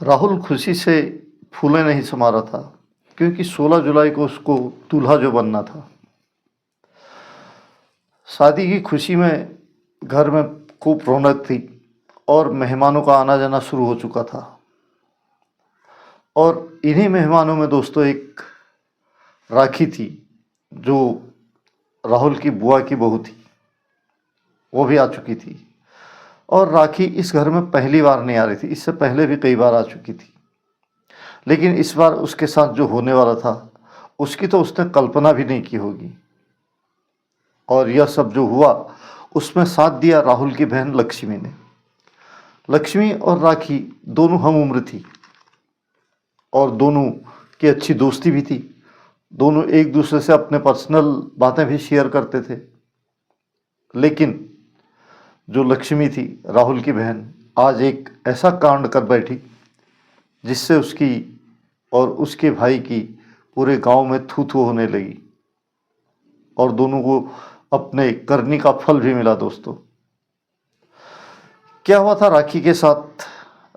राहुल खुशी से फूले नहीं समा रहा था क्योंकि 16 जुलाई को उसको दूल्हा जो बनना था। शादी की खुशी में घर में खूब रौनक थी और मेहमानों का आना जाना शुरू हो चुका था। और इन्हीं मेहमानों में दोस्तों एक राखी थी जो राहुल की बुआ की बहू थी। वो भी आ चुकी थी और राखी इस घर में पहली बार नहीं आ रही थी, इससे पहले भी कई बार आ चुकी थी। लेकिन इस बार उसके साथ जो होने वाला था उसकी तो उसने कल्पना भी नहीं की होगी। और यह सब जो हुआ उसमें साथ दिया राहुल की बहन लक्ष्मी ने। लक्ष्मी और राखी दोनों हम उम्र थी और दोनों की अच्छी दोस्ती भी थी। दोनों एक दूसरे से अपने पर्सनल बातें भी शेयर करते थे। लेकिन जो लक्ष्मी थी राहुल की बहन, आज एक ऐसा कांड कर बैठी जिससे उसकी और उसके भाई की पूरे गांव में थू थू होने लगी और दोनों को अपने करनी का फल भी मिला। दोस्तों, क्या हुआ था राखी के साथ?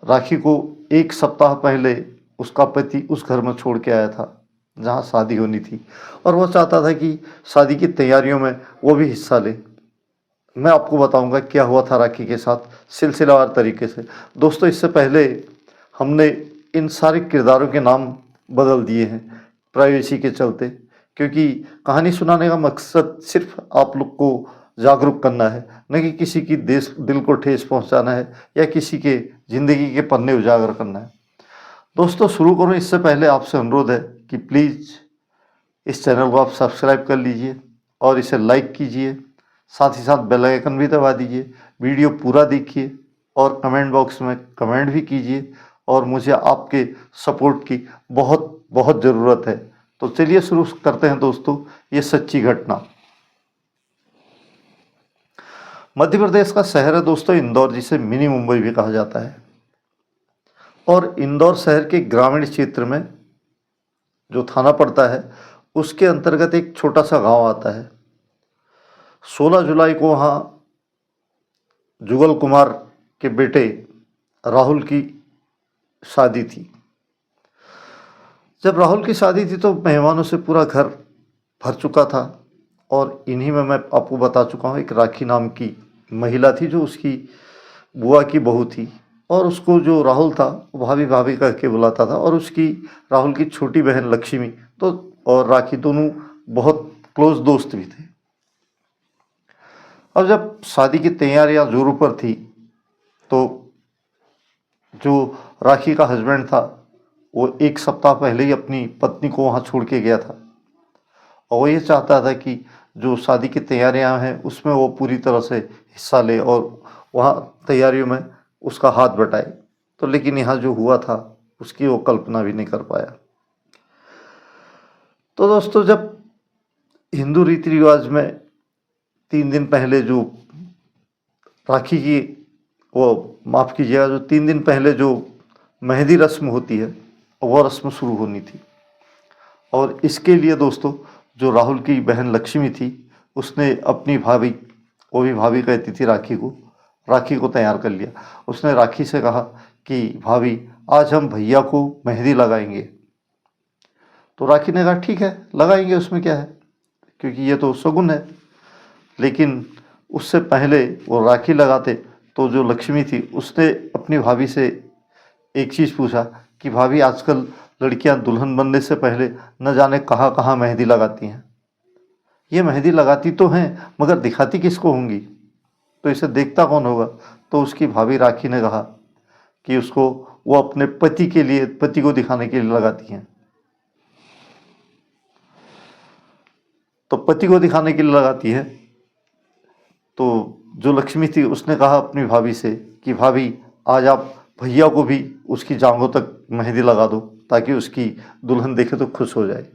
राखी को एक सप्ताह पहले उसका पति उस घर में छोड़ के आया था जहां शादी होनी थी और वह चाहता था कि शादी की तैयारियों में वो भी हिस्सा ले। मैं आपको बताऊंगा क्या हुआ था राखी के साथ सिलसिलावार तरीके से। दोस्तों, इससे पहले हमने इन सारे किरदारों के नाम बदल दिए हैं प्राइवेसी के चलते, क्योंकि कहानी सुनाने का मकसद सिर्फ आप लोग को जागरूक करना है, न कि किसी की दिल को ठेस पहुंचाना है या किसी के ज़िंदगी के पन्ने उजागर करना है। दोस्तों, शुरू करूं इससे पहले आपसे अनुरोध है कि प्लीज़ इस चैनल को आप सब्सक्राइब कर लीजिए और इसे लाइक कीजिए। साथ ही साथ बेल आइकन भी दबा दीजिए। वीडियो पूरा देखिए और कमेंट बॉक्स में कमेंट भी कीजिए और मुझे आपके सपोर्ट की बहुत बहुत ज़रूरत है। तो चलिए शुरू करते हैं दोस्तों ये सच्ची घटना। मध्य प्रदेश का शहर है दोस्तों इंदौर, जिसे मिनी मुंबई भी कहा जाता है। और इंदौर शहर के ग्रामीण क्षेत्र में जो थाना पड़ता है उसके अंतर्गत एक छोटा सा गांव आता है। 16 जुलाई को वहाँ जुगल कुमार के बेटे राहुल की शादी थी। जब राहुल की शादी थी तो मेहमानों से पूरा घर भर चुका था और इन्हीं में मैं आपको बता चुका हूँ एक राखी नाम की महिला थी जो उसकी बुआ की बहू थी और उसको जो राहुल था वो भाभी भाभी करके बुलाता था। और उसकी राहुल की छोटी बहन लक्ष्मी तो और राखी दोनों बहुत क्लोज दोस्त भी थे। अब जब शादी की तैयारियां जोरों पर थी तो जो राखी का हस्बैंड था वो एक सप्ताह पहले ही अपनी पत्नी को वहाँ छोड़ के गया था और वो ये चाहता था कि जो शादी की तैयारियां हैं उसमें वो पूरी तरह से हिस्सा ले और वहाँ तैयारियों में उसका हाथ बटाए। तो लेकिन यहाँ जो हुआ था उसकी वो कल्पना भी नहीं कर पाया। तो दोस्तों, जब हिंदू रीति रिवाज में 3 दिन पहले जो राखी की वो माफ़ कीजिएगा जो 3 दिन पहले जो मेहंदी रस्म होती है वो रस्म शुरू होनी थी। और इसके लिए दोस्तों जो राहुल की बहन लक्ष्मी थी उसने अपनी भाभी, वो भी भाभी कहती थी राखी को तैयार कर लिया। उसने राखी से कहा कि भाभी आज हम भैया को मेहंदी लगाएंगे। तो राखी ने कहा ठीक है लगाएंगे, उसमें क्या है, क्योंकि ये तो शगुन है। लेकिन उससे पहले वो राखी लगाते तो जो लक्ष्मी थी उसने अपनी भाभी से एक चीज़ पूछा कि भाभी आजकल लड़कियां दुल्हन बनने से पहले न जाने कहाँ कहाँ मेहंदी लगाती हैं। ये मेहंदी लगाती तो हैं मगर दिखाती किसको होंगी, तो इसे देखता कौन होगा। तो उसकी भाभी राखी ने कहा कि उसको वो अपने पति के लिए, पति को दिखाने के लिए लगाती हैं। तो पति को दिखाने के लिए लगाती है। तो जो लक्ष्मी थी उसने कहा अपनी भाभी से कि भाभी आज आप भैया को भी उसकी जांघों तक मेहंदी लगा दो ताकि उसकी दुल्हन देखे तो खुश हो जाए।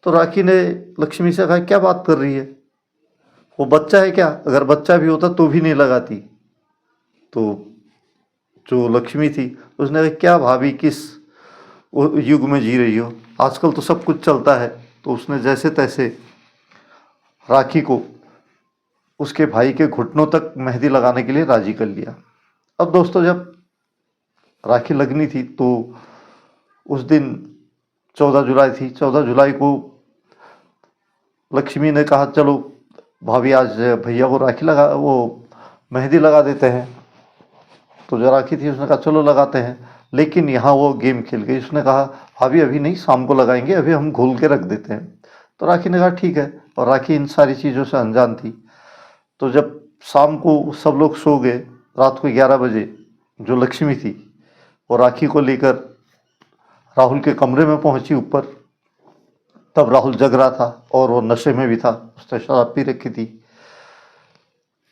तो राखी ने लक्ष्मी से कहा क्या बात कर रही है, वो बच्चा है क्या, अगर बच्चा भी होता तो भी नहीं लगाती। तो जो लक्ष्मी थी उसने कहा क्या भाभी किस युग में जी रही हो, आजकल तो सब कुछ चलता है। तो उसने जैसे तैसे राखी को उसके भाई के घुटनों तक मेहंदी लगाने के लिए राजी कर लिया। अब दोस्तों, जब राखी लगनी थी। तो उस दिन 14 जुलाई थी। 14 जुलाई को लक्ष्मी ने कहा चलो भाभी आज भैया को राखी लगा वो मेहंदी लगा देते हैं। तो जो राखी थी उसने कहा चलो लगाते हैं, लेकिन यहाँ वो गेम खेल गई। उसने कहा भाभी अभी नहीं, शाम को लगाएंगे, अभी हम घोल के रख देते हैं। तो राखी ने कहा ठीक है, और राखी इन सारी चीज़ों से अनजान थी। तो जब शाम को सब लोग सो गए, रात को 11 बजे जो लक्ष्मी थी वो राखी को लेकर राहुल के कमरे में पहुंची ऊपर। तब राहुल जग रहा था और वो नशे में भी था, उसने शराब पी रखी थी।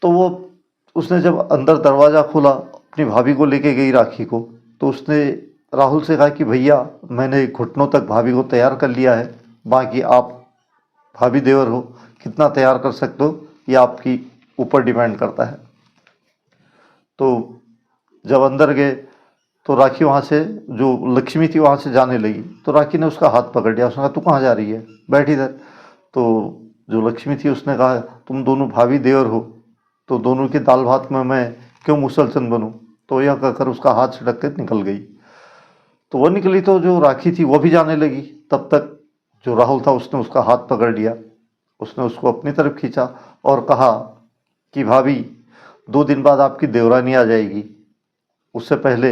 तो वो उसने जब अंदर दरवाज़ा खोला, अपनी भाभी को लेके गई राखी को, तो उसने राहुल से कहा कि भैया मैंने घुटनों तक भाभी को तैयार कर लिया है, बाकी आप भाभी देवर हो, कितना तैयार कर सकते हो ये आपकी ऊपर डिपेंड करता है। तो जब अंदर गए तो राखी वहाँ से, जो लक्ष्मी थी वहाँ से जाने लगी। तो राखी ने उसका हाथ पकड़ लिया, उसने कहा तू कहाँ जा रही है, बैठ इधर। तो जो लक्ष्मी थी उसने कहा तुम दोनों भाभी देवर हो, तो दोनों की दाल भात में मैं क्यों मुसलसन बनूं। तो यह कहकर उसका हाथ छिड़क के निकल गई। तो वो निकली तो जो राखी थी वो भी जाने लगी। तब तक जो राहुल था उसने उसका हाथ पकड़ लिया, उसने उसको अपनी तरफ खींचा और कहा कि भाभी 2 दिन बाद आपकी देवरानी आ जाएगी, उससे पहले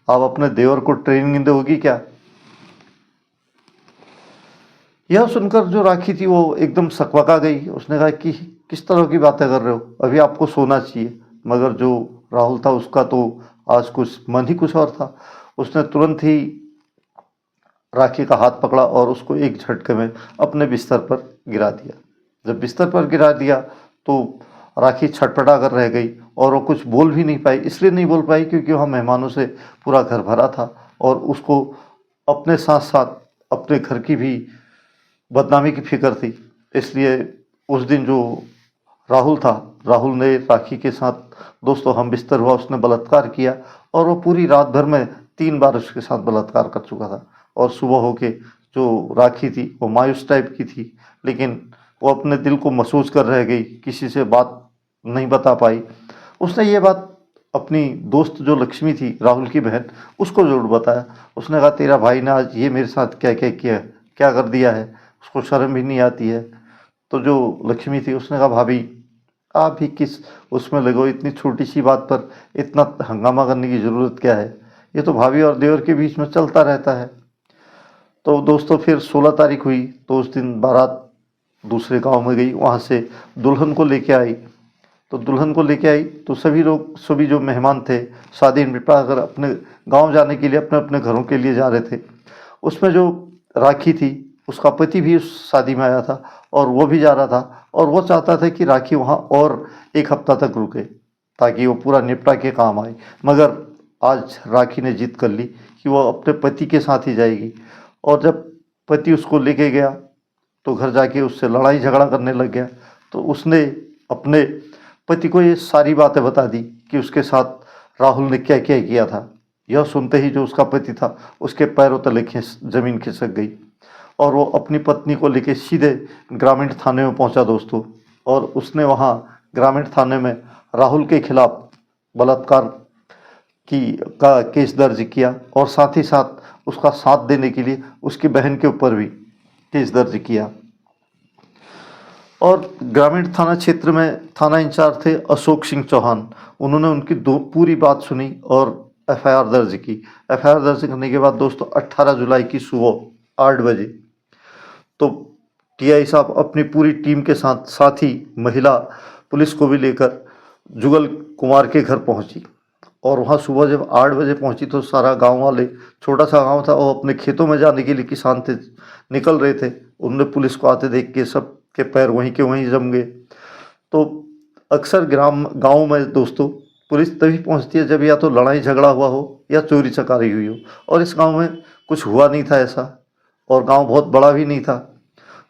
आप अपने देवर को ट्रेनिंग दोगी क्या। यह सुनकर जो राखी थी वो एकदम सकवका गई। उसने कहा कि किस तरह की बातें कर रहे हो, अभी आपको सोना चाहिए। मगर जो राहुल था उसका तो आज कुछ मन ही कुछ और था। उसने तुरंत ही राखी का हाथ पकड़ा और उसको एक झटके में अपने बिस्तर पर गिरा दिया। जब बिस्तर पर गिरा दिया तो राखी छटपटा कर रह गई और वो कुछ बोल भी नहीं पाई। इसलिए नहीं बोल पाई क्योंकि वहाँ मेहमानों से पूरा घर भरा था और उसको अपने साथ साथ अपने घर की भी बदनामी की फिक्र थी। इसलिए उस दिन जो राहुल था, राहुल ने राखी के साथ दोस्तों हम बिस्तर हुआ, उसने बलात्कार किया और वो पूरी रात भर में 3 बार उसके साथ बलात्कार कर चुका था। और सुबह होके जो राखी थी वो मायूस टाइप की थी, लेकिन वो अपने दिल को महसूस कर रह गई, किसी से बात नहीं बता पाई। उसने ये बात अपनी दोस्त जो लक्ष्मी थी, राहुल की बहन, उसको जरूर बताया। उसने कहा तेरा भाई ने आज ये मेरे साथ क्या क्या किया, क्या कर दिया है, उसको शर्म भी नहीं आती है। तो जो लक्ष्मी थी उसने कहा भाभी आप भी किस उसमें लगो, इतनी छोटी सी बात पर इतना हंगामा करने की ज़रूरत क्या है, ये तो भाभी और देवर के बीच में चलता रहता है। तो दोस्तों फिर 16 तारीख हुई तो उस दिन बारात दूसरे गांव में गई, वहाँ से दुल्हन को लेके आई। तो दुल्हन को लेके आई तो सभी लोग, सभी जो मेहमान थे शादी निपटा कर अपने गांव जाने के लिए, अपने अपने घरों के लिए जा रहे थे। उसमें जो राखी थी उसका पति भी उस शादी में आया था और वो भी जा रहा था और वो चाहता था कि राखी वहाँ और 1 हफ्ता तक रुके ताकि वो पूरा निपटा के काम आए। मगर आज राखी ने जिद कर ली कि वो अपने पति के साथ ही जाएगी। और जब पति उसको लेके गया तो घर जाके उससे लड़ाई झगड़ा करने लग गया। तो उसने अपने पति को ये सारी बातें बता दी कि उसके साथ राहुल ने क्या क्या किया था। यह सुनते ही जो उसका पति था उसके पैरों तले जमीन खिसक गई और वो अपनी पत्नी को लेके सीधे ग्रामीण थाने में पहुंचा दोस्तों। और उसने वहां ग्रामीण थाने में राहुल के खिलाफ बलात्कार का केस दर्ज किया और साथ ही साथ उसका साथ देने के लिए उसकी बहन के ऊपर भी केस दर्ज किया। और ग्रामीण थाना क्षेत्र में थाना इंचार्ज थे अशोक सिंह चौहान। उन्होंने उनकी पूरी बात सुनी और एफआईआर दर्ज की। एफआईआर दर्ज करने के बाद दोस्तों 18 जुलाई की सुबह 8 बजे तो टीआई साहब अपनी पूरी टीम के साथ ही महिला पुलिस को भी लेकर जुगल कुमार के घर पहुंची। और वहाँ सुबह जब 8 बजे पहुंची तो सारा गांव वाले, छोटा सा गांव था, वो अपने खेतों में जाने के लिए किसान थे, निकल रहे थे। उन्होंने पुलिस को आते देख के सब के पैर वहीं के वहीं जम गए। तो अक्सर गाँव में दोस्तों पुलिस तभी पहुंचती है जब या तो लड़ाई झगड़ा हुआ हो या चोरी चकारी हुई हो, और इस गांव में कुछ हुआ नहीं था ऐसा, और गांव बहुत बड़ा भी नहीं था।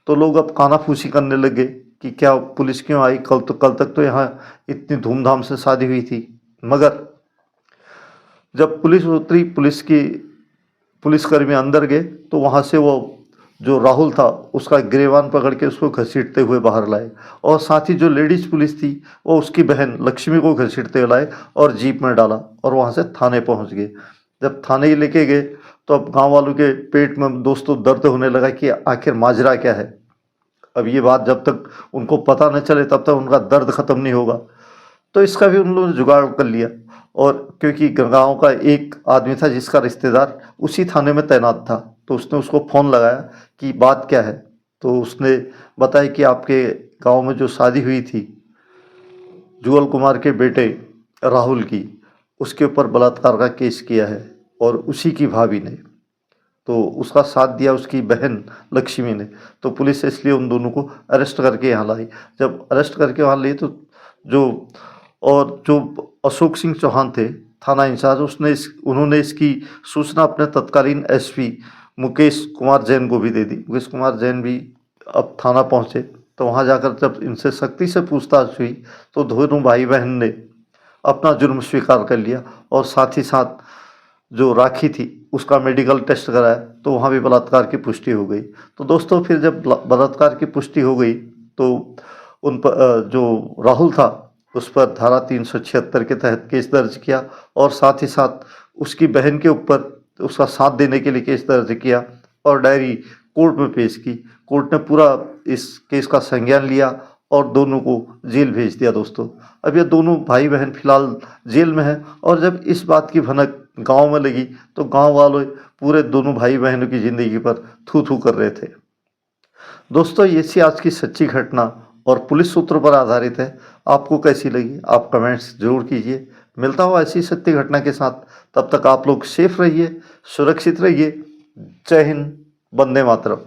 तो लोग अब कानाफूसी करने लगे कि क्या पुलिस क्यों आई, कल तक तो यहाँ इतनी धूमधाम से शादी हुई थी। मगर जब पुलिस उतरी, पुलिसकर्मी अंदर गए तो वहाँ से वो जो राहुल था उसका गिरेबान पकड़ के उसको घसीटते हुए बाहर लाए, और साथ ही जो लेडीज पुलिस थी वो उसकी बहन लक्ष्मी को घसीटते हुए लाए और जीप में डाला और वहाँ से थाने पहुँच गए। जब थाने लेके गए तो अब गांव वालों के पेट में दोस्तों दर्द होने लगा कि आखिर माजरा क्या है। अब ये बात जब तक उनको पता न चले तब तक उनका दर्द ख़त्म नहीं होगा। तो इसका भी उन लोगों ने जुगाड़ कर लिया, और क्योंकि गांव का एक आदमी था जिसका रिश्तेदार उसी थाने में तैनात था, तो उसने उसको फ़ोन लगाया कि बात क्या है। तो उसने बताया कि आपके गांव में जो शादी हुई थी जुगल कुमार के बेटे राहुल की, उसके ऊपर बलात्कार का केस किया है, और उसी की भाभी ने, तो उसका साथ दिया उसकी बहन लक्ष्मी ने। तो पुलिस इसलिए उन दोनों को अरेस्ट करके यहाँ लाई। जब अरेस्ट करके वहाँ ली तो जो जो अशोक सिंह चौहान थे थाना इंचार्ज, उन्होंने इसकी सूचना अपने तत्कालीन एसपी मुकेश कुमार जैन को भी दे दी। मुकेश कुमार जैन भी अब थाना पहुँचे, तो वहाँ जाकर जब इनसे सख्ती से पूछताछ हुई तो दोनों भाई बहन ने अपना जुर्म स्वीकार कर लिया, और साथ ही साथ जो राखी थी उसका मेडिकल टेस्ट कराया तो वहाँ भी बलात्कार की पुष्टि हो गई। तो दोस्तों फिर जब बलात्कार की पुष्टि हो गई तो उन पर जो राहुल था उस पर धारा 376 के तहत केस दर्ज किया, और साथ ही साथ उसकी बहन के ऊपर उसका साथ देने के लिए केस दर्ज किया, और डायरी कोर्ट में पेश की। कोर्ट ने पूरा इस केस का संज्ञान लिया और दोनों को जेल भेज दिया। दोस्तों अब ये दोनों भाई बहन फिलहाल जेल में हैं, और जब इस बात की भनक गांव में लगी तो गांव वालों पूरे दोनों भाई बहनों की ज़िंदगी पर थू थू कर रहे थे। दोस्तों ये सी आज की सच्ची घटना और पुलिस सूत्रों पर आधारित है। आपको कैसी लगी आप कमेंट्स जरूर कीजिए। मिलता हूँ ऐसी सत्य घटना के साथ, तब तक आप लोग सेफ रहिए, सुरक्षित रहिए। जय हिंद, वंदे मातरम।